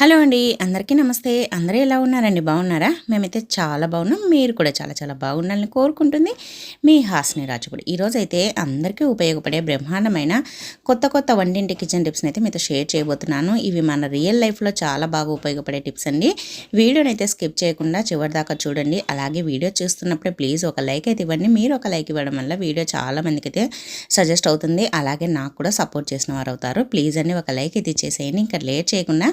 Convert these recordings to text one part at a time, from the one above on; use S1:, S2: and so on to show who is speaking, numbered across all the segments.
S1: Hello అండి, అందరికీ నమస్తే. అందరూ ఎలా ఉన్నారండి? బాగున్నారా? మేమైతే చాలా బాగున్నాం. మీరు కూడా చాలా చాలా బాగుండాలని కోరుకుంటుంది మీ హాస్ని రాజుగుడి. ఈరోజైతే అందరికీ ఉపయోగపడే బ్రహ్మాండమైన కొత్త కొత్త వంటింటి కిచెన్ టిప్స్ని అయితే మీతో షేర్ చేయబోతున్నాను. ఇవి మన రియల్ లైఫ్లో చాలా బాగా ఉపయోగపడే టిప్స్ అండి. వీడియోని అయితే స్కిప్ చేయకుండా చివరి దాకా చూడండి. అలాగే వీడియో చూస్తున్నప్పుడే ప్లీజ్ ఒక లైక్ అయితే ఇవ్వండి. మీరు ఒక లైక్ ఇవ్వడం వల్ల వీడియో చాలా మందికి అయితే సజెస్ట్ అవుతుంది. అలాగే నాకు కూడా సపోర్ట్ చేసిన వారు అవుతారు. ప్లీజ్ అండి ఒక లైక్ అయితే ఇచ్చేసేయండి. ఇంకా లేట్ చేయకుండా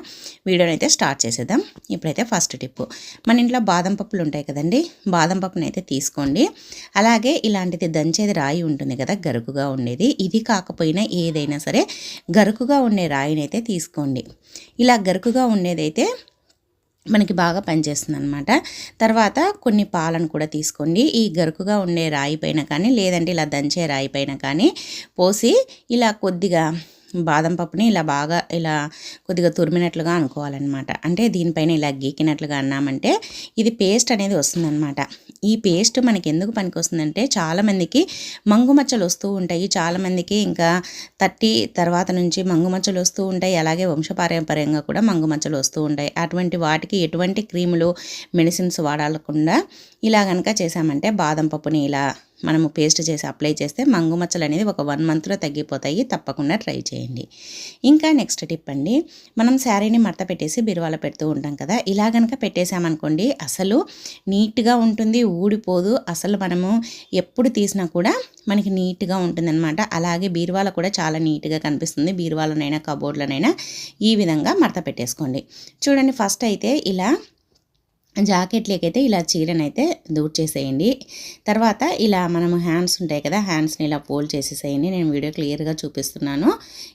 S1: వీడియోని అయితే స్టార్ట్ చేసేద్దాం. ఇప్పుడైతే ఫస్ట్ టిప్పు, మన ఇంట్లో బాదం పప్పులు ఉంటాయి కదండి, బాదం పప్పుని అయితే తీసుకోండి. అలాగే ఇలాంటిది దంచేది రాయి ఉంటుంది కదా, గరుకుగా ఉండేది. ఇది కాకపోయినా ఏదైనా సరే గరుకుగా ఉండే రాయిని అయితే తీసుకోండి. ఇలా గరుకుగా ఉండేదైతే మనకి బాగా పనిచేస్తుంది అనమాట. తర్వాత కొన్ని పాలను కూడా తీసుకోండి. ఈ గరుకుగా ఉండే రాయి పైన కానీ లేదంటే ఇలా దంచే రాయి పైన కానీ పోసి ఇలా కొద్దిగా బాదం పప్పుని ఇలా బాగా ఇలా కొద్దిగా తురిమినట్లుగా అనుకోవాలన్నమాట. అంటే దీనిపైన ఇలా గీకినట్లుగా అన్నామంటే ఇది పేస్ట్ అనేది వస్తుందన్నమాట. ఈ పేస్ట్ మనకి ఎందుకు పనికి వస్తుందంటే చాలామందికి మంగుమచ్చలు వస్తూ ఉంటాయి. చాలామందికి ఇంకా 30 తర్వాత నుంచి మంగుమచ్చలు వస్తూ ఉంటాయి. అలాగే వంశపారంపర్యంగా కూడా మంగుమచ్చలు వస్తూ ఉంటాయి. అటువంటి వాటికి ఎటువంటి క్రీములు మెడిసిన్స్ వాడకుండా ఇలా కనుక చేసామంటే బాదం పప్పుని ఇలా మనము పేస్ట్ చేసి అప్లై చేస్తే మంగుమచ్చలు అనేది ఒక 1 మంత్లో తగ్గిపోతాయి. తప్పకుండా ట్రై చేయండి. ఇంకా నెక్స్ట్ టిప్ అండి, మనం శారీని మడత పెట్టేసి బిరువాలో పెడుతూ ఉంటాం కదా, ఇలా కనుక పెట్టేసామనుకోండి అసలు నీట్గా ఉంటుంది, ఊడిపోదు. అసలు మనము ఎప్పుడు తీసినా కూడా మనకి నీట్గా ఉంటుందన్నమాట. అలాగే బీరువాలో కూడా చాలా నీట్గా కనిపిస్తుంది. బీరువాలోనైనా కబోర్డ్లోనైనా ఈ విధంగా మడత పెట్టేసుకోండి. చూడండి, ఫస్ట్ అయితే ఇలా జాకెట్లేకైతే ఇలా చీరనైతే దూర్ చేసేయండి. తర్వాత ఇలా మనము హ్యాండ్స్ ఉంటాయి కదా, హ్యాండ్స్ని ఇలా ఫోల్డ్ చేసేసేయండి. నేను వీడియో క్లియర్గా చూపిస్తున్నాను.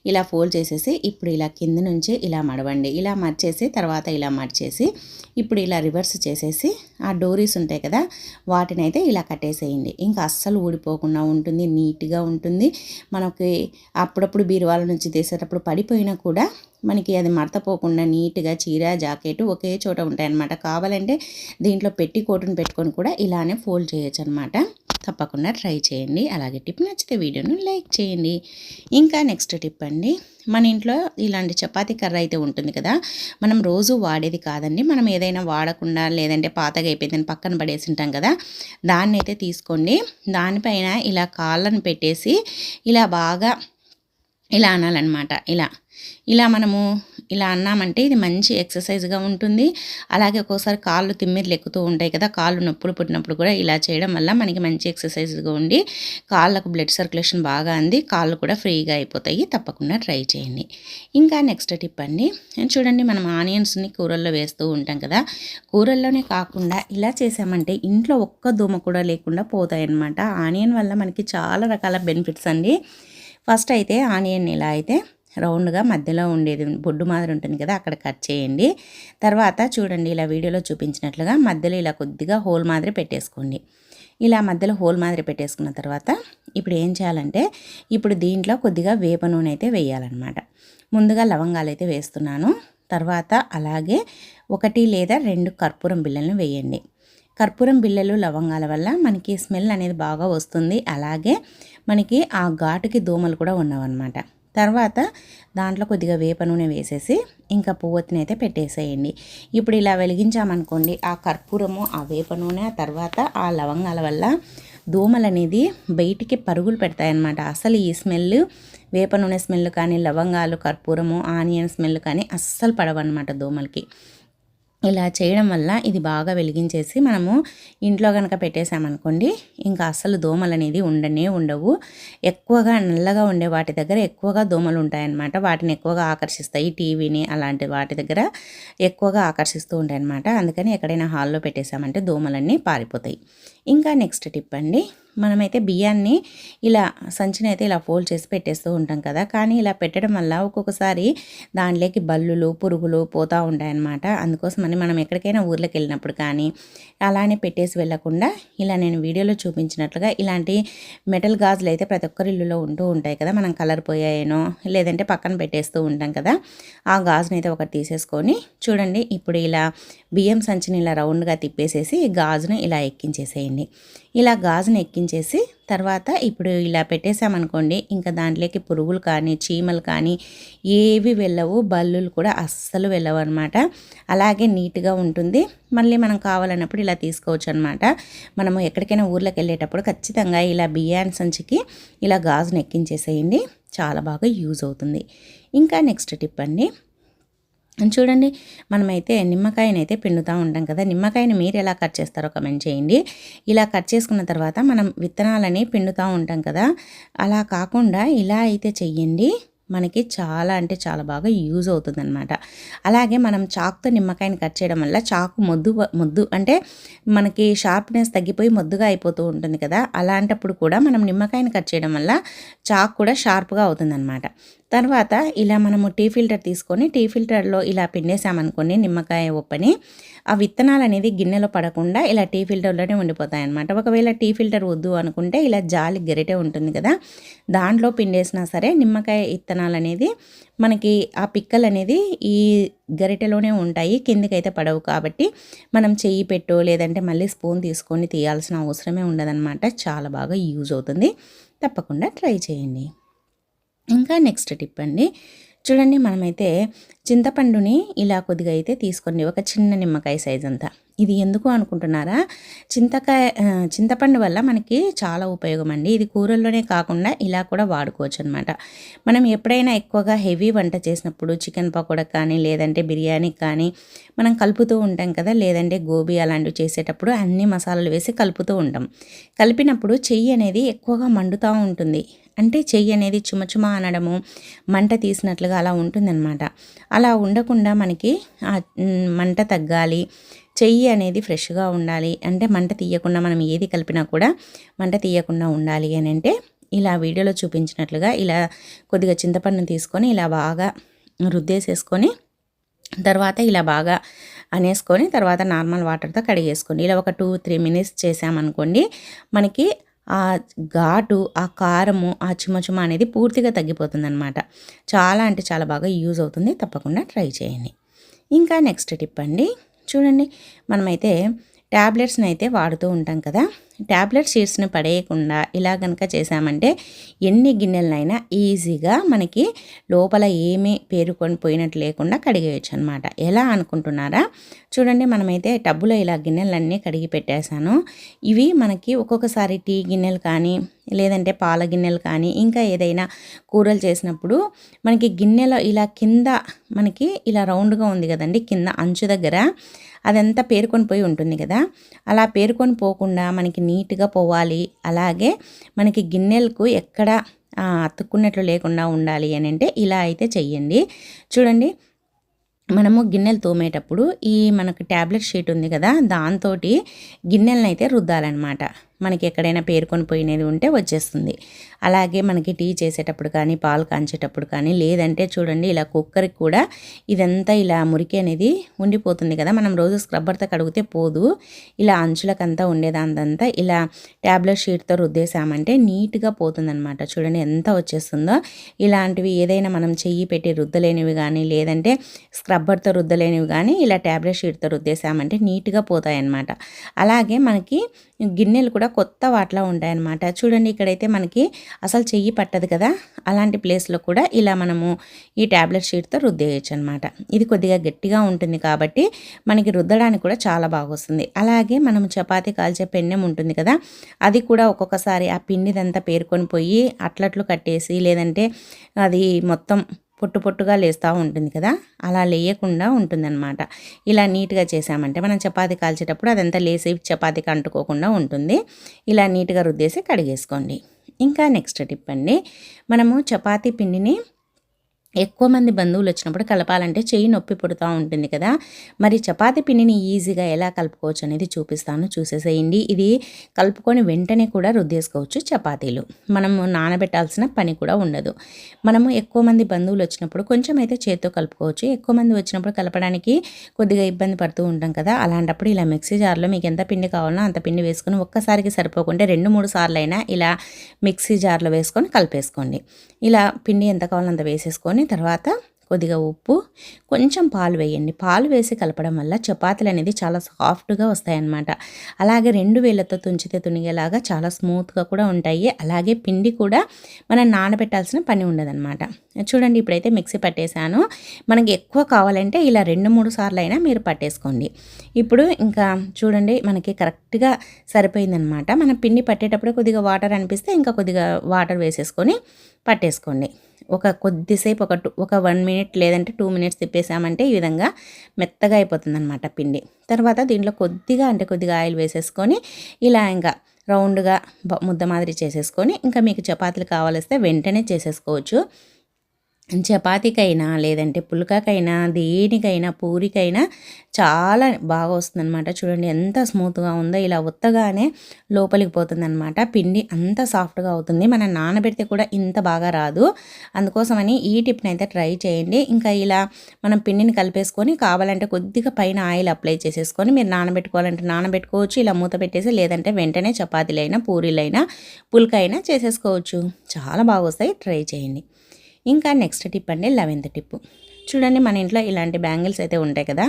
S1: ఇలా ఫోల్డ్ చేసేసి ఇప్పుడు ఇలా కింద నుంచి ఇలా మడవండి. ఇలా మర్చేసి తర్వాత ఇలా మర్చేసి ఇప్పుడు ఇలా రివర్స్ చేసేసి ఆ డోరీస్ ఉంటాయి కదా వాటిని అయితే ఇలా కట్టేసేయండి. ఇంకా అస్సలు ఊడిపోకుండా ఉంటుంది, నీట్గా ఉంటుంది. మనకి అప్పుడప్పుడు బీరువాల నుంచి తీసేటప్పుడు పడిపోయినా కూడా మనకి అది మడతపోకుండా నీట్గా చీర జాకెట్ ఒకే చోట ఉంటాయన్నమాట. కావాలంటే దీంట్లో పెట్టి కోటును పెట్టుకొని కూడా ఇలానే ఫోల్డ్ చేయొచ్చు అనమాట. తప్పకుండా ట్రై చేయండి. అలాగే టిప్ నచ్చితే వీడియోను లైక్ చేయండి. ఇంకా నెక్స్ట్ టిప్ అండి, మన ఇంట్లో ఇలాంటి చపాతీ కర్ర అయితే ఉంటుంది కదా, మనం రోజు వాడేది కాదండి. మనం ఏదైనా వాడకుండా లేదంటే పాతగా అయిపోయిందని పక్కన పడేసి ఉంటాం కదా, దాన్ని అయితే తీసుకోండి. దానిపైన ఇలా కాళ్ళను పెట్టేసి ఇలా బాగా ఇలా అనాలన్నమాట. ఇలా మనము ఇలా అన్నామంటే ఇది మంచి ఎక్సర్సైజ్గా ఉంటుంది. అలాగే ఒక్కోసారి కాళ్ళు తిమ్మిర్లు ఎక్కుతూ ఉంటాయి కదా, కాళ్ళు నొప్పులు పుట్టినప్పుడు కూడా ఇలా చేయడం వల్ల మనకి మంచి ఎక్సర్సైజ్గా ఉండి కాళ్ళకు బ్లడ్ సర్క్యులేషన్ బాగా అంది, కాళ్ళు కూడా ఫ్రీగా అయిపోతాయి. తప్పకుండా ట్రై చేయండి. ఇంకా నెక్స్ట్ టిప్ అండి, చూడండి, మనం ఆనియన్స్ని కూరల్లో వేస్తూ ఉంటాం కదా, కూరల్లోనే కాకుండా ఇలా చేసామంటే ఇంట్లో ఒక్క దోమ కూడా లేకుండా పోతాయి అన్నమాట. ఆనియన్ వల్ల మనకి చాలా రకాల బెనిఫిట్స్ అండి. ఫస్ట్ అయితే ఆనియన్ ఇలా అయితే రౌండ్గా మధ్యలో ఉండేది బొడ్డు మాదిరి ఉంటుంది కదా, అక్కడ కట్ చేయండి. తర్వాత చూడండి, ఇలా వీడియోలో చూపించినట్లుగా మధ్యలో ఇలా కొద్దిగా హోల్ మాదిరి పెట్టేసుకోండి. ఇలా మధ్యలో హోల్ మాదిరి పెట్టేసుకున్న తర్వాత ఇప్పుడు ఏం చేయాలంటే ఇప్పుడు దీంట్లో కొద్దిగా వేప నూనె అయితే వేయాలన్నమాట. ముందుగా లవంగాలు అయితే వేస్తున్నాను. తర్వాత అలాగే 1 లేదా 2 కర్పూరం బిళ్ళలను వేయండి. కర్పూరం బిళ్ళలు లవంగాల వల్ల మనకి స్మెల్ అనేది బాగా వస్తుంది. అలాగే మనకి ఆ ఘాటుకి దోమలు కూడా ఉండవన్నమాట. తర్వాత దాంట్లో కొద్దిగా వేప నూనె వేసేసి ఇంకా పువ్వొత్తిని అయితే పెట్టేసేయండి. ఇప్పుడు ఇలా వెలిగించామనుకోండి, ఆ కర్పూరము, ఆ వేప నూనె, తర్వాత ఆ లవంగాల వల్ల దోమలు అనేది బయటికి పరుగులు పెడతాయన్నమాట. అసలు ఈ స్మెల్, వేప నూనె స్మెల్ కానీ లవంగాలు, కర్పూరము, ఆనియన్ స్మెల్ కానీ అస్సలు పడవన్నమాట దోమలకి. ఇలా చేయడం వల్ల ఇది బాగా వెలిగించేసి మనము ఇంట్లో కనుక పెట్టేసామనుకోండి ఇంకా అస్సలు దోమలు అనేది ఉండవు. ఎక్కువగా నల్లగా ఉండే వాటి దగ్గర ఎక్కువగా దోమలు ఉంటాయన్నమాట. వాటిని ఎక్కువగా ఆకర్షిస్తాయి. టీవీని అలాంటి వాటి దగ్గర ఎక్కువగా ఆకర్షిస్తూ ఉంటాయన్నమాట. అందుకని ఎక్కడైనా హాల్లో పెట్టేసామంటే దోమలన్నీ పారిపోతాయి. ఇంకా నెక్స్ట్ టిప్ అండి, మనమైతే బియ్యాన్ని ఇలా సంచిని అయితే ఇలా ఫోల్డ్ చేసి పెట్టేస్తూ ఉంటాం కదా, కానీ ఇలా పెట్టడం వల్ల ఒక్కొక్కసారి దాంట్లోకి బల్లులు, పురుగులు పోతూ ఉంటాయన్నమాట. అందుకోసమని మనం ఎక్కడికైనా ఊర్లోకి వెళ్ళినప్పుడు కానీ అలానే పెట్టేసి వెళ్ళకుండా ఇలా నేను వీడియోలో చూపించినట్లుగా ఇలాంటి మెటల్ గాజులు అయితే ప్రతి ఒక్కరి ఇల్లులో ఉంటూ ఉంటాయి కదా, మనం కలర్ పోయాయనో లేదంటే పక్కన పెట్టేస్తూ ఉంటాం కదా, ఆ గాజుని అయితే ఒకటి తీసేసుకొని చూడండి, ఇప్పుడు ఇలా బియ్యం సంచిని ఇలా రౌండ్గా తిప్పేసేసి గాజును ఇలా ఎక్కించేసేయండి. ఇలా గాజును ఎక్కించేసి తర్వాత ఇప్పుడు ఇలా పెట్టేసామనుకోండి, ఇంకా దాంట్లోకి పురుగులు కానీ చీమలు కానీ ఏవి వెళ్ళవు, బల్లులు కూడా అస్సలు వెళ్ళవు అనమాట. అలాగే నీట్గా ఉంటుంది. మళ్ళీ మనం కావాలన్నప్పుడు ఇలా తీసుకోవచ్చు అనమాట. మనము ఎక్కడికైనా ఊర్లోకి వెళ్ళేటప్పుడు ఖచ్చితంగా ఇలా బియ్యాన్ని సంచికి ఇలా గాజును ఎక్కించేసేయండి, చాలా బాగా యూజ్ అవుతుంది. ఇంకా నెక్స్ట్ టిప్ అండి, చూడండి మనమైతే నిమ్మకాయనైతే పిండుతూ ఉంటాం కదా, నిమ్మకాయని మీరు ఎలా కట్ చేస్తారో కమెంట్ చేయండి. ఇలా కట్ చేసుకున్న తర్వాత మనం విత్తనాలని పిండుతూ ఉంటాం కదా, అలా కాకుండా ఇలా అయితే చెయ్యండి, మనకి చాలా అంటే చాలా బాగా యూజ్ అవుతుందన్నమాట. అలాగే మనం చాకుతో నిమ్మకాయని కట్ చేయడం వల్ల చాకు మొద్దు అంటే మనకి షార్ప్నెస్ తగ్గిపోయి మొద్దుగా అయిపోతూ ఉంటుంది కదా, అలాంటప్పుడు కూడా మనం నిమ్మకాయని కట్ చేయడం వల్ల చాకు కూడా షార్ప్గా అవుతుందన్నమాట. తర్వాత ఇలా మనము టీ ఫిల్టర్ తీసుకొని టీ ఫిల్టర్లో ఇలా పిండేసామనుకోండి నిమ్మకాయ ఉప్పని, ఆ విత్తనాలు అనేది గిన్నెలో పడకుండా ఇలా టీ ఫిల్టర్లోనే ఉండిపోతాయి అన్నమాట. ఒకవేళ టీ ఫిల్టర్ వద్దు అనుకుంటే ఇలా జాలి గరిటె ఉంటుంది కదా, దాంట్లో పిండేసినా సరే నిమ్మకాయ విత్తనాలు అనేది మనకి ఆ పిక్కలు అనేది ఈ గరిటెలోనే ఉంటాయి, కిందికైతే పడవు. కాబట్టి మనం చెయ్యి పెట్టో లేదంటే మళ్ళీ స్పూన్ తీసుకొని తీయాల్సిన అవసరమే ఉండదన్నమాట. చాలా బాగా యూజ్ అవుతుంది, తప్పకుండా ట్రై చేయండి. ఇంకా నెక్స్ట్ టిప్ అండి, చూడండి మనమైతే చింతపండుని ఇలా కొద్దిగా అయితే తీసుకోండి, ఒక చిన్న నిమ్మకాయ సైజ్ అంతా. ఇది ఎందుకు అనుకుంటున్నారా, చింతపండు వల్ల మనకి చాలా ఉపయోగం అండి. ఇది కూరల్లోనే కాకుండా ఇలా కూడా వాడుకోవచ్చు అనమాట. మనం ఎప్పుడైనా ఎక్కువగా హెవీ వంట చేసినప్పుడు చికెన్ పకోడా కానీ లేదంటే బిర్యానీ కానీ మనం కలుపుతూ ఉంటాం కదా, లేదంటే గోబీ అలాంటివి చేసేటప్పుడు అన్ని మసాలాలు వేసి కలుపుతూ ఉంటాం. కలిపినప్పుడు చెయ్యి అనేది ఎక్కువగా మండుతూ ఉంటుంది, అంటే చెయ్యి అనేది చుమచుమ అనడము, మంట తీసినట్లుగా అలా ఉంటుందన్నమాట. అలా ఉండకుండా మనకి మంట తగ్గాలి, చెయ్యి అనేది ఫ్రెష్గా ఉండాలి అంటే మంట తీయకుండా మనం ఏది కలిపినా కూడా మంట తీయకుండా ఉండాలి అని అంటే ఇలా వీడియోలో చూపించినట్లుగా ఇలా కొద్దిగా చింతపండుని తీసుకొని ఇలా బాగా రుద్దేసేసుకొని తర్వాత ఇలా బాగా అనేసుకొని తర్వాత నార్మల్ వాటర్తో కడిగేసుకోండి. ఇలా ఒక 2-3 మినిట్స్ చేసామనుకోండి, మనకి ఆ ఘాటు, ఆ కారము, ఆ చుమచుమ అనేది పూర్తిగా తగ్గిపోతుందన్నమాట. చాలా అంటే చాలా బాగా యూజ్ అవుతుంది, తప్పకుండా ట్రై చేయండి. ఇంకా నెక్స్ట్ టిప్ అండి, చూడండి మనమైతే ట్యాబ్లెట్స్ని అయితే వాడుతూ ఉంటాం కదా, ట్యాబ్లెట్ షీట్స్ని పడేయకుండా ఇలా కనుక చేసామంటే ఎన్ని గిన్నెలనైనా ఈజీగా మనకి లోపల ఏమీ పేరుకొని పోయినట్టు లేకుండా కడిగేయచ్చు అనమాట. ఎలా అనుకుంటున్నారా, చూడండి మనమైతే టబ్బులో ఇలా గిన్నెలన్నీ కడిగి పెట్టేశాను. ఇవి మనకి ఒక్కొక్కసారి టీ గిన్నెలు కానీ లేదంటే పాల గిన్నెలు కానీ ఇంకా ఏదైనా కూరలు చేసినప్పుడు మనకి గిన్నెలో ఇలా కింద మనకి ఇలా రౌండ్గా ఉంది కదండి, కింద అంచు దగ్గర అదంతా పేరుకొని పోయి ఉంటుంది కదా, అలా పేరుకొని పోకుండా మనకి నీట్గా పోవాలి. అలాగే మనకి గిన్నెలకు ఎక్కడ అతుక్కున్నట్లు లేకుండా ఉండాలి అని అంటే ఇలా అయితే చెయ్యండి. చూడండి మనము గిన్నెలు తోమేటప్పుడు ఈ మనకు ట్యాబ్లెట్ షీట్ ఉంది కదా, దాంతో గిన్నెలను అయితే రుద్దాలన్నమాట. మనకి ఎక్కడైనా పేరుకొని పోయినది ఉంటే వచ్చేస్తుంది. అలాగే మనకి టీ చేసేటప్పుడు కానీ పాలు కాంచేటప్పుడు కానీ లేదంటే చూడండి ఇలా కుక్కర్కి కూడా ఇదంతా ఇలా మురికి అనేది ఉండిపోతుంది కదా, మనం రోజు స్క్రబ్బర్తో కడిగితే పోదు, ఇలా అంచులకంతా ఉండేదాంతంతా ఇలా ట్యాబ్లెట్ షీట్తో రుద్దేశామంటే నీట్గా పోతుందన్నమాట. చూడండి ఎంత వచ్చేస్తుందో. ఇలాంటివి ఏదైనా మనం చెయ్యి పెట్టి రుద్దలేనివి కానీ లేదంటే స్క్రబ్బర్తో రుద్దలేనివి కానీ ఇలా ట్యాబ్లెట్ షీట్తో రుద్దేశామంటే నీట్గా పోతాయన్నమాట. అలాగే మనకి గిన్నెలు కూడా కొత్త వాటిలో ఉంటాయన్నమాట. చూడండి ఇక్కడైతే మనకి అసలు చెయ్యి పట్టదు కదా, అలాంటి ప్లేస్లో కూడా ఇలా మనము ఈ ట్యాబ్లెట్ షీట్తో రుద్దేయచ్చు అనమాట. ఇది కొద్దిగా గట్టిగా ఉంటుంది కాబట్టి మనకి రుద్దడానికి కూడా చాలా బాగా వస్తుంది. అలాగే మనం చపాతీ కాల్చే పెన్నెం ఉంటుంది కదా, అది కూడా ఒక్కొక్కసారి ఆ పిండిదంతా పేరుకొని పోయి అట్లట్లు కట్టేసి లేదంటే అది మొత్తం పొట్టుగా లేస్తూ ఉంటుంది కదా, అలా లేయకుండా ఉంటుందన్నమాట. ఇలా నీట్గా చేసామంటే మనం చపాతీ కాల్చేటప్పుడు అదంతా లేసి చపాతీకి అంటుకోకుండా ఉంటుంది. ఇలా నీట్గా రుద్దేసి కడిగేసుకోండి. ఇంకా నెక్స్ట్ టిప్ అండి, మనము చపాతీ పిండిని ఎక్కువ మంది బంధువులు వచ్చినప్పుడు కలపాలంటే చెయ్యి నొప్పి పుడుతూ ఉంటుంది కదా, మరి చపాతీ పిండిని ఈజీగా ఎలా కలుపుకోవచ్చు అనేది చూపిస్తాను, చూసేసేయండి. ఇది కలుపుకొని వెంటనే కూడా రుద్దేసుకోవచ్చు చపాతీలు, మనము నానబెట్టాల్సిన పని కూడా ఉండదు. మనము ఎక్కువ మంది బంధువులు వచ్చినప్పుడు కొంచెం అయితే చేత్తో కలుపుకోవచ్చు, ఎక్కువ మంది వచ్చినప్పుడు కలపడానికి కొద్దిగా ఇబ్బంది పడుతూ ఉంటాం కదా, అలాంటప్పుడు ఇలా మిక్సీ జార్లో మీకు ఎంత పిండి కావాలనో అంత పిండి వేసుకొని ఒక్కసారికి సరిపోకుంటే 2-3 సార్లు అయినా ఇలా మిక్సీ జార్లో వేసుకొని కలిపేసుకోండి. ఇలా పిండి ఎంత కావాలో అంత వేసేసుకొని తర్వాత కొద్దిగా ఉప్పు, కొంచెం పాలు వేయండి. పాలు వేసి కలపడం వల్ల చపాతీలు అనేది చాలా సాఫ్ట్గా వస్తాయన్నమాట. అలాగే 2 వేళ్ళతో తుంచితే తునిగేలాగా చాలా స్మూత్గా కూడా ఉంటాయి. అలాగే పిండి కూడా మనం నానబెట్టాల్సిన పని ఉండదన్నమాట. చూడండి, ఇప్పుడైతే మిక్సీ పట్టేశాను. మనకి ఎక్కువ కావాలంటే ఇలా 2-3 సార్లు అయినా మీరు పట్టేసుకోండి. ఇప్పుడు ఇంకా చూడండి, మనకి కరెక్ట్గా సరిపోయిందనమాట. మనం పిండి పట్టేటప్పుడు కొద్దిగా వాటర్ అనిపిస్తే ఇంకా కొద్దిగా వాటర్ వేసేసుకొని పట్టేసుకోండి. కొద్దిసేపు ఒక 1 మినిట్ లేదంటే 2 మినిట్స్ తిప్పేసామంటే ఈ విధంగా మెత్తగా అయిపోతుందన్నమాట పిండి. తర్వాత దీంట్లో కొద్దిగా ఆయిల్ వేసేసుకొని ఇలా ఇంకా రౌండ్గా ముద్ద మాదిరి చేసేసుకొని ఇంకా మీకు చపాతీలు కావాలిస్తే వెంటనే చేసేసుకోవచ్చు. చపాతీకైనా లేదంటే పుల్కాకైనా దేనికైనా పూరికైనా చాలా బాగా వస్తుందన్నమాట. చూడండి ఎంత స్మూత్గా ఉందో. ఇలా ఉత్తగానే లోపలికి పోతుందన్నమాట. పిండి అంత సాఫ్ట్గా అవుతుంది. మనం నానబెడితే కూడా ఇంత బాగా రాదు. అందుకోసమని ఈ టిప్ని అయితే ట్రై చేయండి. ఇంకా ఇలా మనం పిండిని కలిపేసుకొని కావాలంటే కొద్దిగా పైన ఆయిల్ అప్లై చేసేసుకొని మీరు నానబెట్టుకోవాలంటే నానబెట్టుకోవచ్చు. ఇలా మూత పెట్టేసి లేదంటే వెంటనే చపాతీలైనా పూరీలైనా పుల్కైనా చేసేసుకోవచ్చు. చాలా బాగా వస్తాయి. ట్రై చేయండి. ఇంకా నెక్స్ట్ టిప్ అండి, 11th టిప్. చూడండి, మన ఇంట్లో ఇలాంటి బ్యాంగిల్స్ అయితే ఉంటాయి కదా.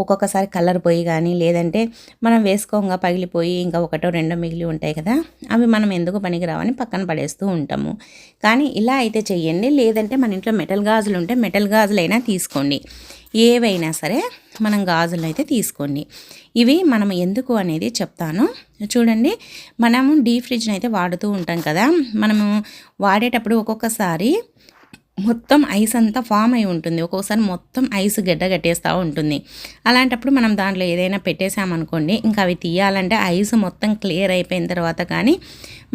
S1: ఒక్కొక్కసారి కలర్ పోయి కానీ లేదంటే మనం వేసుకోగా పగిలిపోయి ఇంకా 1-2 మిగిలి ఉంటాయి కదా. అవి మనం ఎందుకు పనికి రావని పక్కన పడేస్తూ ఉంటాము. కానీ ఇలా అయితే చెయ్యండి. లేదంటే మన ఇంట్లో మెటల్ గాజులు ఉంటే మెటల్ గాజులైనా తీసుకోండి. ఏవైనా సరే మనం గాజులు అయితే తీసుకోండి. ఇవి మనం ఎందుకు అనేది చెప్తాను. చూడండి, మనము డీప్ ఫ్రిడ్జ్ని అయితే వాడుతూ ఉంటాం కదా. మనము వాడేటప్పుడు ఒక్కొక్కసారి మొత్తం ఐస్ అంతా ఫామ్ అయి ఉంటుంది. ఒక్కోసారి మొత్తం ఐస్ గడ్డ కట్టేస్తూ ఉంటుంది. అలాంటప్పుడు మనం దాంట్లో ఏదైనా పెట్టేసామనుకోండి, ఇంకా అవి తీయాలంటే ఐస్ మొత్తం క్లియర్ అయిపోయిన తర్వాత కానీ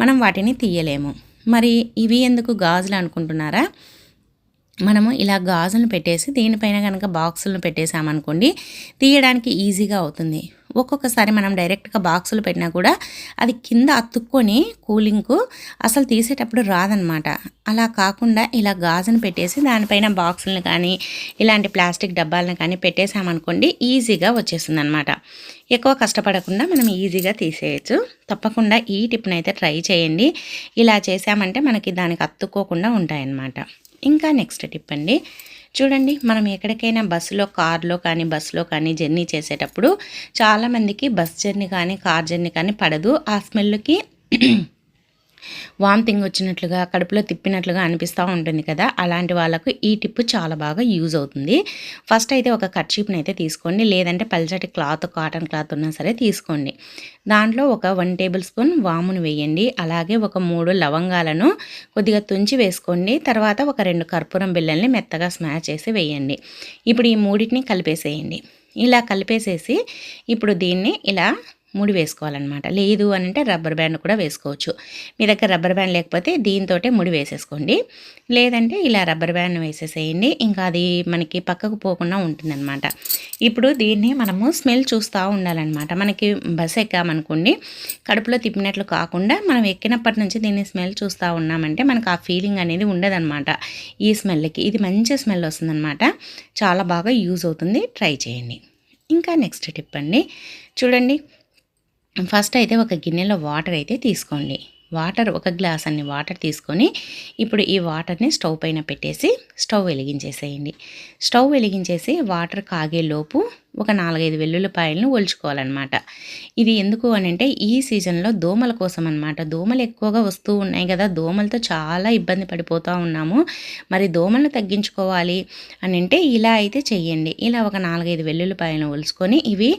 S1: మనం వాటిని తీయలేము. మరి ఇవి ఎందుకు గాజులు అనుకుంటున్నారా? మనము ఇలా గాజులను పెట్టేసి దీనిపైన కనుక బాక్సులను పెట్టేసామనుకోండి, తీయడానికి ఈజీగా అవుతుంది. ఒక్కొక్కసారి మనం డైరెక్ట్గా బాక్సులు పెట్టినా కూడా అది కింద అతుక్కొని కూలింగ్కు అసలు తీసేటప్పుడు రాదనమాట. అలా కాకుండా ఇలా గాజును పెట్టేసి దానిపైన బాక్సులను కానీ ఇలాంటి ప్లాస్టిక్ డబ్బాలను కానీ పెట్టేసామనుకోండి, ఈజీగా వచ్చేస్తుంది అనమాట. ఎక్కువ కష్టపడకుండా మనం ఈజీగా తీసేయచ్చు. తప్పకుండా ఈ టిప్ని అయితే ట్రై చేయండి. ఇలా చేసామంటే మనకి దానికి అతుక్కోకుండా ఉంటాయన్నమాట. ఇంకా నెక్స్ట్ టిప్ అండి, చూడండి, మనం ఎక్కడికైనా బస్సులో బస్సులో కానీ జర్నీ చేసేటప్పుడు చాలామందికి బస్ జర్నీ కానీ కార్ జర్నీ కానీ పడదు. ఆ స్మెల్కి వామిటింగ్ వచ్చినట్లుగా కడుపులో తిప్పినట్లుగా అనిపిస్తూ ఉంటుంది కదా. అలాంటి వాళ్ళకు ఈ టిప్ చాలా బాగా యూజ్ అవుతుంది. ఫస్ట్ అయితే ఒక కర్చీప్ని అయితే తీసుకోండి. లేదంటే పల్చటి కాటన్ క్లాత్ ఉన్నా సరే తీసుకోండి. దాంట్లో ఒక 1 టేబుల్ స్పూన్ వామును వేయండి. అలాగే ఒక 3 లవంగాలను కొద్దిగా తుంచి వేసుకోండి. తర్వాత ఒక 2 కర్పూరం బిళ్ళల్ని మెత్తగా స్మాష్ చేసి వేయండి. ఇప్పుడు ఈ మూడింటిని కలిపేసేయండి. ఇలా కలిపేసేసి ఇప్పుడు దీన్ని ఇలా ముడి వేసుకోవాలన్నమాట. లేదు అని అంటే రబ్బర్ బ్యాండ్ కూడా వేసుకోవచ్చు. మీ దగ్గర రబ్బర్ బ్యాండ్ లేకపోతే దీంతోటే ముడి వేసేసుకోండి. లేదంటే ఇలా రబ్బర్ బ్యాండ్ వేసేసేయండి. ఇంకా అది మనకి పక్కకు పోకుండా ఉంటుందన్నమాట. ఇప్పుడు దీన్ని మనము స్మెల్ చూస్తూ ఉండాలన్నమాట. మనకి బస్ ఎక్కామనుకోండి, కడుపులో తిప్పినట్లు కాకుండా మనం ఎక్కినప్పటి నుంచి దీన్ని స్మెల్ చూస్తూ ఉన్నామంటే మనకు ఆ ఫీలింగ్ అనేది ఉండదన్నమాట. ఈ స్మెల్కి ఇది మంచి స్మెల్ వస్తుందన్నమాట. చాలా బాగా యూజ్ అవుతుంది. ట్రై చేయండి. ఇంకా నెక్స్ట్ టిప్ అండి, చూడండి, ఫస్ట్ అయితే ఒక గిన్నెలో వాటర్ అయితే తీసుకోండి. ఒక గ్లాస్ అన్ని వాటర్ తీసుకొని ఇప్పుడు ఈ వాటర్ని స్టవ్ పైన పెట్టేసి స్టవ్ వెలిగించేసేయండి. స్టవ్ వెలిగించేసి వాటర్ కాగేలోపు ఒక 4-5 వెల్లుల్లిపాయలను ఒలుచుకోవాలన్నమాట. ఇది ఎందుకు అని అంటే ఈ సీజన్లో దోమల కోసం అనమాట. దోమలు ఎక్కువగా వస్తూ ఉన్నాయి కదా. దోమలతో చాలా ఇబ్బంది పడిపోతూ ఉన్నాము. మరి దోమలను తగ్గించుకోవాలి అని అంటే ఇలా అయితే చెయ్యండి. ఇలా ఒక 4-5 వెల్లుల్లిపాయలను ఒలుచుకొని ఇవి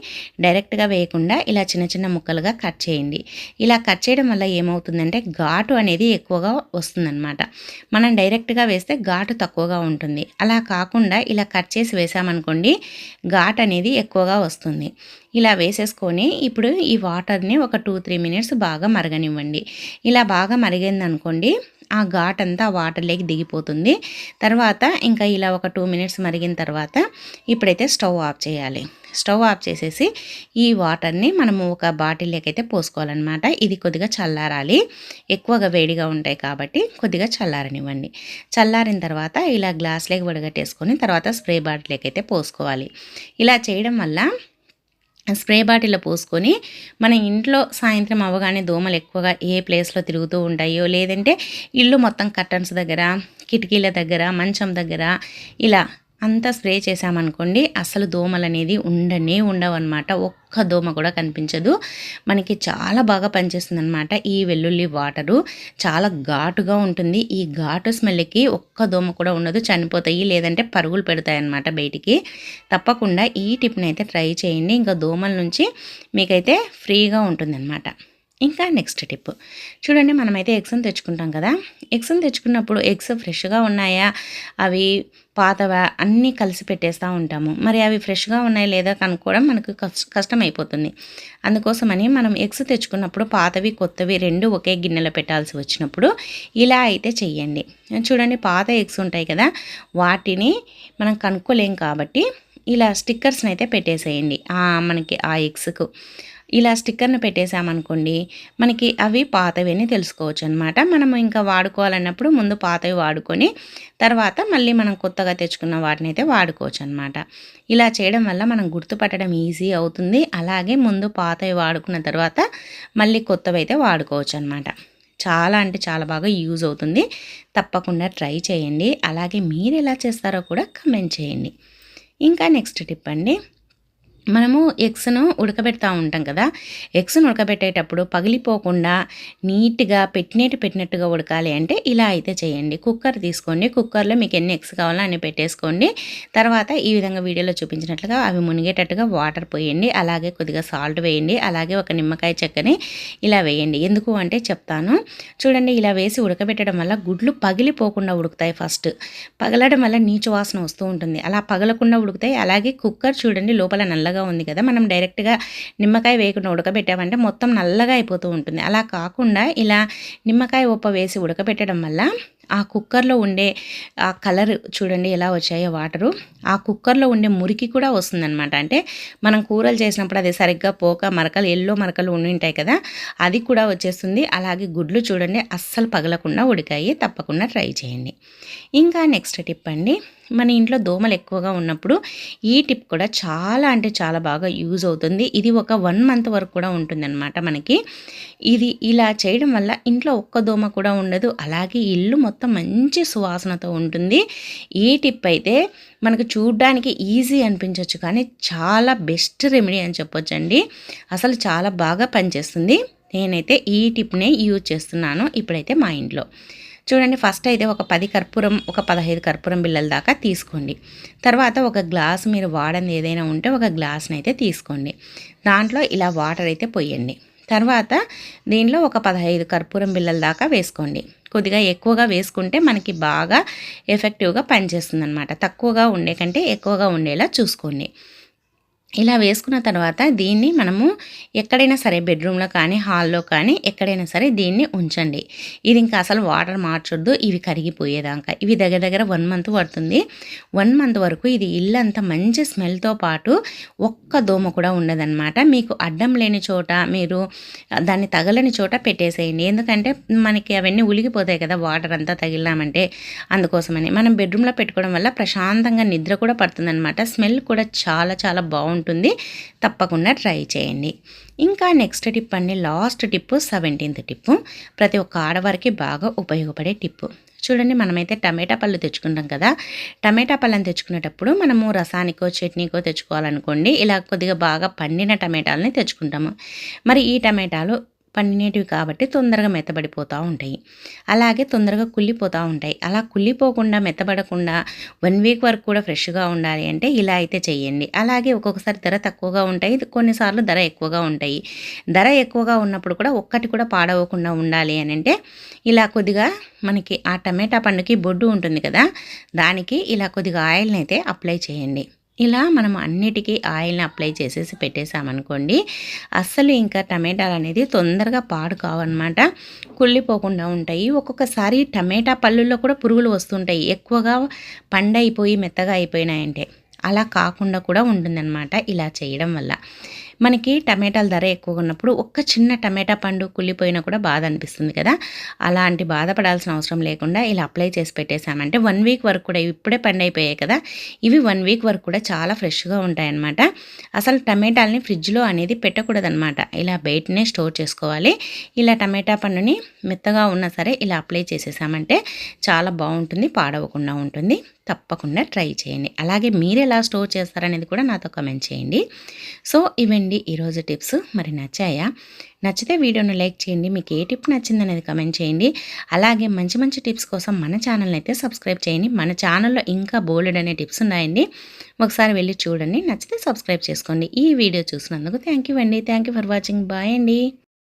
S1: డైరెక్ట్గా వేయకుండా ఇలా చిన్న చిన్న ముక్కలుగా కట్ చేయండి. ఇలా కట్ చేయడం వల్ల ఏమవుతుందంటే ఘాటు అనేది ఎక్కువగా వస్తుందన్నమాట. మనం డైరెక్ట్గా వేస్తే ఘాటు తక్కువగా ఉంటుంది. అలా కాకుండా ఇలా కట్ చేసి వేసామనుకోండి, ఘాటు అనేది ఎక్కువగా వస్తుంది. ఇలా వేసేసుకొని ఇప్పుడు ఈ వాటర్ని ఒక 2-3 మినిట్స్ బాగా మరగనివ్వండి. ఇలా బాగా మరిగిందనుకోండి, ఆ ఘాట్ అంతా వాటర్లోకి దిగిపోతుంది. తర్వాత ఇంకా ఇలా ఒక 2 మినిట్స్ మరిగిన తర్వాత ఇప్పుడైతే స్టవ్ ఆఫ్ చేయాలి. స్టవ్ ఆఫ్ చేసేసి ఈ వాటర్ని మనము ఒక బాటిల్లోకి అయితే పోసుకోవాలన్నమాట. ఇది కొద్దిగా చల్లారాలి. ఎక్కువగా వేడిగా ఉంటాయి కాబట్టి కొద్దిగా చల్లారనివ్వండి. చల్లారిన తర్వాత ఇలా గ్లాస్లోకి వడగట్టేసుకొని తర్వాత స్ప్రే బాటిల్లోకి అయితే పోసుకోవాలి. ఇలా చేయడం వల్ల స్ప్రే బాటిల్లో పోసుకొని మన ఇంట్లో సాయంత్రం అవ్వగానే దోమలు ఎక్కువగా ఏ ప్లేస్లో తిరుగుతూ ఉంటాయో, లేదంటే ఇల్లు మొత్తం కర్టన్స్ దగ్గర, కిటికీల దగ్గర, మంచం దగ్గర ఇలా అంతా స్ప్రే చేసామనుకోండి అసలు దోమలు అనేది ఉండవన్నమాట. ఒక్క దోమ కూడా కనిపించదు. మనకి చాలా బాగా పనిచేస్తుంది అనమాట ఈ వెల్లుల్లి వాటరు. చాలా ఘాటుగా ఉంటుంది. ఈ ఘాటు స్మెల్కి ఒక్క దోమ కూడా ఉండదు, చనిపోతాయి, లేదంటే పరుగులు పెడతాయి అన్నమాట బయటికి. తప్పకుండా ఈ టిప్ని అయితే ట్రై చేయండి. ఇంకా దోమల నుంచి మీకైతే ఫ్రీగా ఉంటుందన్నమాట. ఇంకా నెక్స్ట్ టిప్ చూడండి, మనమైతే ఎగ్స్ని తెచ్చుకుంటాం కదా. ఎగ్స్ని తెచ్చుకున్నప్పుడు ఎగ్స్ ఫ్రెష్గా ఉన్నాయా, అవి పాతవా అన్నీ కలిసి పెట్టేస్తూ ఉంటాము. మరి అవి ఫ్రెష్గా ఉన్నాయి లేదా కనుక్కోవడం మనకు కష్టమైపోతుంది. అందుకోసమని మనం ఎగ్స్ తెచ్చుకున్నప్పుడు పాతవి కొత్తవి రెండు ఒకే గిన్నెలో పెట్టాల్సి వచ్చినప్పుడు ఇలా అయితే చెయ్యండి. చూడండి, పాత ఎగ్స్ ఉంటాయి కదా, వాటిని మనం కనుక్కోలేం కాబట్టి ఇలా స్టిక్కర్స్ని అయితే పెట్టేసేయండి మనకి ఆ ఎగ్స్కు. ఇలా స్టిక్కర్ను పెట్టేసామనుకోండి మనకి అవి పాతవి అని తెలుసుకోవచ్చు అనమాట. మనము ఇంకా వాడుకోవాలన్నప్పుడు ముందు పాతవి వాడుకొని తర్వాత మళ్ళీ మనం కొత్తగా తెచ్చుకున్న వాటిని అయితే వాడుకోవచ్చు అనమాట. ఇలా చేయడం వల్ల మనం గుర్తుపట్టడం ఈజీ అవుతుంది. అలాగే ముందు పాతవి వాడుకున్న తర్వాత మళ్ళీ కొత్తవి అయితే వాడుకోవచ్చు అనమాట. చాలా అంటే చాలా బాగా యూజ్ అవుతుంది. తప్పకుండా ట్రై చేయండి. అలాగే మీరు ఎలా చేస్తారో కూడా కమెంట్ చేయండి. ఇంకా నెక్స్ట్ టిప్ అండి, మనము ఎగ్స్ను ఉడకబెడతా ఉంటాం కదా. ఎగ్స్ను ఉడకబెట్టేటప్పుడు పగిలిపోకుండా నీట్గా పెట్టినట్టుగా ఉడకాలి అంటే ఇలా అయితే చేయండి. కుక్కర్ తీసుకోండి, కుక్కర్లో మీకు ఎన్ని ఎగ్స్ కావాలో అన్ని పెట్టేసుకోండి. తర్వాత ఈ విధంగా వీడియోలో చూపించినట్లుగా అవి మునిగేటట్టుగా వాటర్ పోయండి. అలాగే కొద్దిగా సాల్ట్ వేయండి. అలాగే ఒక నిమ్మకాయ చెక్కని ఇలా వేయండి. ఎందుకు అంటే చెప్తాను చూడండి. ఇలా వేసి ఉడకబెట్టడం వల్ల గుడ్లు పగిలిపోకుండా ఉడుకుతాయి. ఫస్ట్ పగలడం వల్ల నీచు వాసన వస్తూ ఉంటుంది, అలా పగలకుండా ఉడుకుతాయి. అలాగే కుక్కర్ చూడండి లోపల నల్లగా ఉంది కదా, మనం డైరెక్ట్గా నిమ్మకాయ వేయకుండా ఉడకబెట్టామంటే మొత్తం నల్లగా అయిపోతూ ఉంటుంది. అలా కాకుండా ఇలా నిమ్మకాయ ఉప్పు వేసి ఉడకబెట్టడం వల్ల ఆ కుక్కర్లో ఉండే ఆ కలర్ చూడండి ఎలా వచ్చాయో వాటరు, ఆ కుక్కర్లో ఉండే మురికి కూడా వస్తుందన్నమాట. అంటే మనం కూరలు చేసినప్పుడు అది సరిగ్గా పోక మరకలు ఎల్లో మరకలు ఉండి ఉంటాయి కదా, అది కూడా వచ్చేస్తుంది. అలాగే గుడ్లు చూడండి అస్సలు పగలకుండా ఉడికాయి. తప్పకుండా ట్రై చేయండి. ఇంకా నెక్స్ట్ టిప్ అండి, మన ఇంట్లో దోమలు ఎక్కువగా ఉన్నప్పుడు ఈ టిప్ కూడా చాలా అంటే చాలా బాగా యూజ్ అవుతుంది. ఇది ఒక 1 month వరకు కూడా ఉంటుందన్నమాట మనకి. ఇది ఇలా చేయడం వల్ల ఇంట్లో ఒక్క దోమ కూడా ఉండదు. అలాగే ఇల్లు మొత్తం మంచి సువాసనతో ఉంటుంది. ఈ టిప్ అయితే మనకు చూడడానికి ఈజీ అనిపించవచ్చు, కానీ చాలా బెస్ట్ రెమెడీ అని చెప్పొచ్చండి. అసలు చాలా బాగా పనిచేస్తుంది. నేనైతే ఈ టిప్నే యూజ్ చేస్తున్నాను ఇప్పుడైతే మా ఇంట్లో. చూడండి, ఫస్ట్ అయితే ఒక 10 కర్పూరం, ఒక 15 కర్పూరం బిళ్ళల దాకా తీసుకోండి. తర్వాత ఒక గ్లాస్, మీరు వాడని ఏదైనా ఉంటే ఒక గ్లాస్ని అయితే తీసుకోండి. దాంట్లో ఇలా వాటర్ అయితే పోయండి. తర్వాత దీనిలో ఒక 15 కర్పూరం బిళ్ళల దాకా వేసుకోండి. కొద్దిగా ఎక్కువగా వేసుకుంటే మనకి బాగా ఎఫెక్టివ్గా పనిచేస్తుంది అనమాట. తక్కువగా ఉండే కంటే ఎక్కువగా ఉండేలా చూసుకోండి. ఇలా వేసుకున్న తర్వాత దీన్ని మనము ఎక్కడైనా సరే బెడ్రూమ్లో కానీ హాల్లో కానీ ఎక్కడైనా సరే దీన్ని ఉంచండి. ఇది ఇంకా అసలు వాటర్ మార్చొద్దు, ఇవి కరిగిపోయేదాకా. ఇవి దగ్గర 1 month పడుతుంది. 1 month వరకు ఇది ఇల్లంతా మంచి స్మెల్తో పాటు ఒక్క దోమ కూడా ఉండదన్నమాట. మీకు అడ్డం లేని చోట, మీరు దాన్ని తగలని చోట పెట్టేసేయండి. ఎందుకంటే మనకి అవన్నీ ఉలిగిపోతాయి కదా వాటర్ అంతా తగిలినామంటే. అందుకోసమని మనం బెడ్రూమ్లో పెట్టుకోవడం వల్ల ప్రశాంతంగా నిద్ర కూడా పడుతుందన్నమాట. స్మెల్ కూడా చాలా చాలా బాగుంటుంది. తప్పకుండా ట్రై చేయండి. ఇంకా నెక్స్ట్ టిప్ అండి, లాస్ట్ టిప్పు, 17th టిప్పు, ప్రతి ఒక్క ఆడవారికి బాగా ఉపయోగపడే టిప్పు. చూడండి, మనమైతే టమాటా పళ్ళు తెచ్చుకుంటాం కదా. టమాటా పళ్ళని తెచ్చుకునేటప్పుడు మనము రసానికో చట్నీకో తెచ్చుకోవాలనుకోండి, ఇలా కొద్దిగా బాగా పండిన టమాటాలని తెచ్చుకుంటాము. మరి ఈ టమాటాలు పండినేటివి కాబట్టి తొందరగా మెత్తబడిపోతూ ఉంటాయి, అలాగే తొందరగా కుళ్ళిపోతూ ఉంటాయి. అలా కుళ్ళిపోకుండా మెత్తబడకుండా 1 week వరకు కూడా ఫ్రెష్గా ఉండాలి అంటే ఇలా అయితే చేయండి. అలాగే ఒక్కొక్కసారి ధర తక్కువగా ఉంటాయి, కొన్నిసార్లు ధర ఎక్కువగా ఉంటాయి. ధర ఎక్కువగా ఉన్నప్పుడు కూడా ఒక్కటి కూడా పాడవకుండా ఉండాలి అని అంటే ఇలా కొద్దిగా మనకి ఆ టమాటా పండుకి బొడ్డు ఉంటుంది కదా, దానికి ఇలా కొద్దిగా ఆయిల్ని అయితే అప్లై చేయండి. ఇలా మనం అన్నిటికీ ఆయిల్ని అప్లై చేసేసి పెట్టేసామనుకోండి, అస్సలు ఇంకా టమాటాలు అనేది తొందరగా పాడు కావన్నమాట, కుళ్ళిపోకుండా ఉంటాయి. ఒక్కొక్కసారి టమాటా పళ్ళుల్లో కూడా పురుగులు వస్తుంటాయి, ఎక్కువగా పండైపోయి మెత్తగా అయిపోయినాయంటే. అలా కాకుండా కూడా ఉంటుందన్నమాట ఇలా చేయడం వల్ల. మనకి టమాటాల ధర ఎక్కువగా ఉన్నప్పుడు ఒక్క చిన్న టమాటా పండు కుళ్ళిపోయినా కూడా బాధ అనిపిస్తుంది కదా, అలాంటి బాధపడాల్సిన అవసరం లేకుండా ఇలా అప్లై చేసి పెట్టేసామంటే 1 week వరకు కూడా, ఇప్పుడే పండైపోయాయి కదా, ఇవి 1 week వరకు కూడా చాలా ఫ్రెష్గా ఉంటాయన్నమాట. అసలు టమాటాలని ఫ్రిడ్జ్లో అనేది పెట్టకూడదన్నమాట, ఇలా బయటనే స్టోర్ చేసుకోవాలి. ఇలా టమాటా పండుని మెత్తగా ఉన్నా సరే ఇలా అప్లై చేసేసామంటే చాలా బాగుంటుంది, పాడవకుండా ఉంటుంది. తప్పకుండా ట్రై చేయండి. అలాగే మీరు ఎలా స్టోర్ చేస్తారనేది కూడా నాతో కామెంట్ చేయండి. సో ఇవండి ఈరోజు టిప్స్. మరి నచ్చాయా? నచ్చితే వీడియోను లైక్ చేయండి. మీకు ఏ టిప్ నచ్చిందనేది కామెంట్ చేయండి. అలాగే మంచి మంచి టిప్స్ కోసం మన ఛానల్ని అయితే సబ్స్క్రైబ్ చేయండి. మన ఛానల్లో ఇంకా బోలెడనే టిప్స్ ఉన్నాయండి. ఒకసారి వెళ్ళి చూడండి. నచ్చితే సబ్స్క్రైబ్ చేసుకోండి. ఈ వీడియో చూసినందుకు థ్యాంక్ యూ అండి. Thank you for watching. Bye అండి.